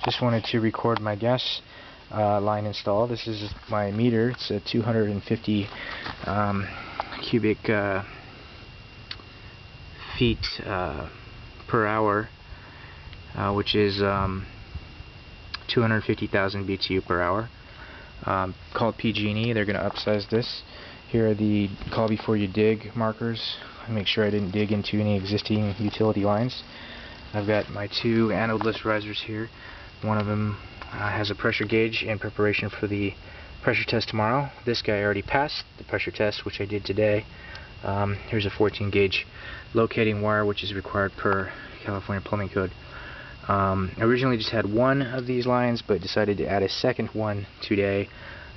Just wanted to record my gas line install. This is my meter. It's a 250 cubic feet per hour, which is 250,000 BTU per hour. Called PG&E. They're going to upsize this. Here are the call before you dig markers. Make sure I didn't dig into any existing utility lines. I've got my two anodeless risers here. One of them has a pressure gauge in preparation for the pressure test tomorrow. This guy already passed the pressure test, which I did today. Here's a 14 gauge locating wire, which is required per California plumbing code. I originally just had one of these lines, but decided to add a second one today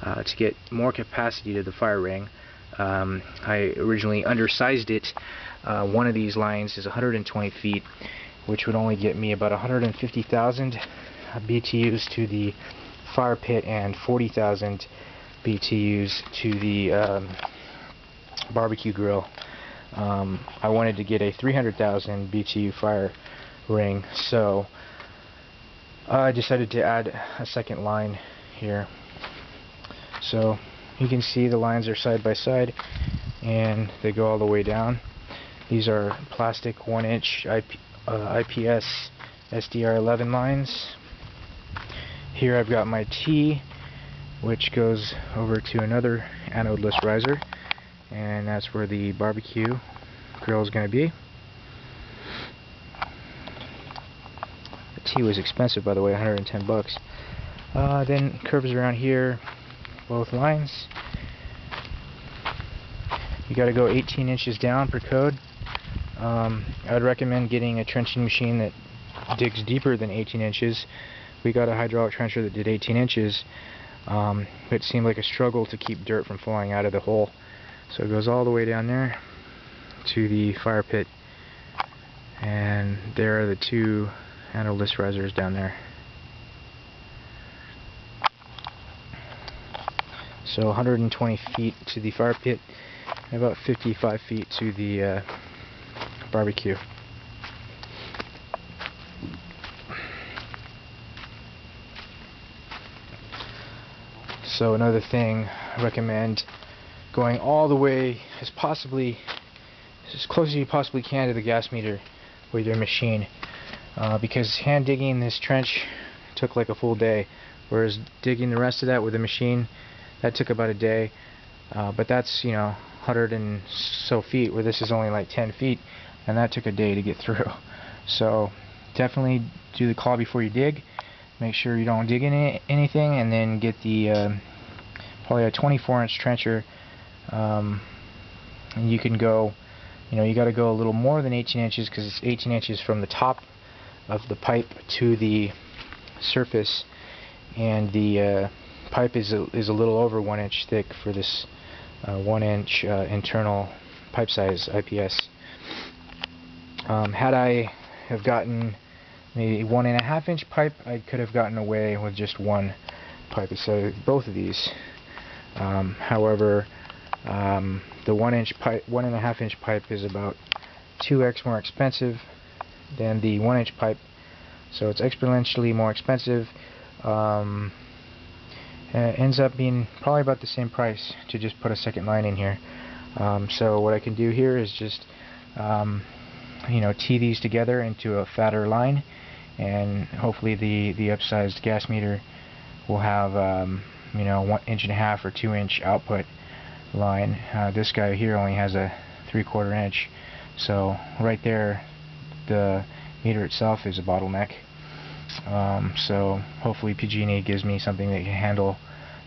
to get more capacity to the fire ring. I originally undersized it. One of these lines is 120 feet, which would only get me about 150,000 BTUs to the fire pit and 40,000 BTUs to the barbecue grill. I wanted to get a 300,000 BTU fire ring, so I decided to add a second line here. So you can see the lines are side by side and they go all the way down. These are plastic 1-inch IPS SDR11 lines. Here I've got my T, which goes over to another anodeless riser, and that's where the barbecue grill is going to be. The T was expensive, by the way, 110 bucks. Then curves around here, both lines. You got to go 18 inches down per code. I would recommend getting a trenching machine that digs deeper than 18 inches. We got a hydraulic trencher that did 18 inches, but it seemed like a struggle to keep dirt from falling out of the hole. So it goes all the way down there to the fire pit, and there are the two anodeless risers down there. So 120 feet to the fire pit, and about 55 feet to the barbecue. So another thing, I recommend going all the way as close as you possibly can to the gas meter with your machine, because hand digging this trench took like a full day, whereas digging the rest of that with a machine, that took about a day. But that's, 100 and so feet, where this is only like 10 feet, and that took a day to get through. So definitely do the call before you dig. Make sure you don't dig in anything, and then get the probably a 24-inch trencher, and you can go, you got to go a little more than 18 inches, because it's 18 inches from the top of the pipe to the surface, and the pipe is a little over 1 inch thick for this 1 inch internal pipe size IPS. Had I have gotten maybe 1.5 inch pipe, I could have gotten away with just one pipe instead of both of these. However, the 1.5 inch pipe is about 2x more expensive than the 1 inch pipe, so it's exponentially more expensive. It ends up being probably about the same price to just put a second line in here. So what I can do here is just tee these together into a fatter line, and hopefully the upsized gas meter will have 1.5 inch or 2 inch output line. This guy here only has a 3/4 inch, so right there the meter itself is a bottleneck. So hopefully PG&E gives me something that can handle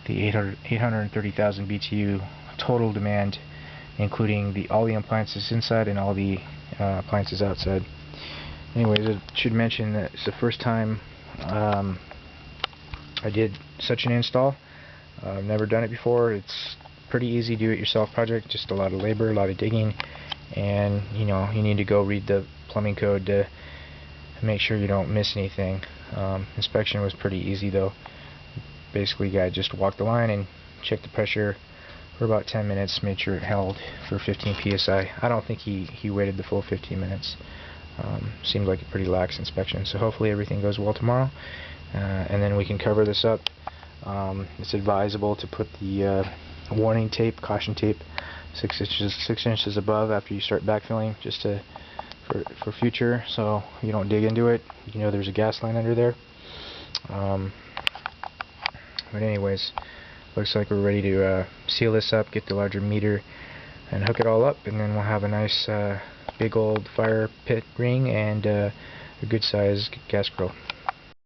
the 830,000 BTU total demand, including all the appliances inside and all the appliances outside. Anyways, I should mention that it's the first time I did such an install. I've never done it before. It's pretty easy do-it-yourself project, just a lot of labor, a lot of digging, and you need to go read the plumbing code to make sure you don't miss anything. Inspection was pretty easy though. Basically, guy just walked the line and checked the pressure for about 10 minutes, made sure it held for 15 psi. I don't think he waited the full 15 minutes. Seemed like a pretty lax inspection, so hopefully everything goes well tomorrow, and then we can cover this up. It's advisable to put the warning tape, caution tape, 6 inches above after you start backfilling, just for future, so you don't dig into it. You know there's a gas line under there. But anyways, looks like we're ready to seal this up, get the larger meter, and hook it all up, and then we'll have a nice big old fire pit ring and a good sized gas grill.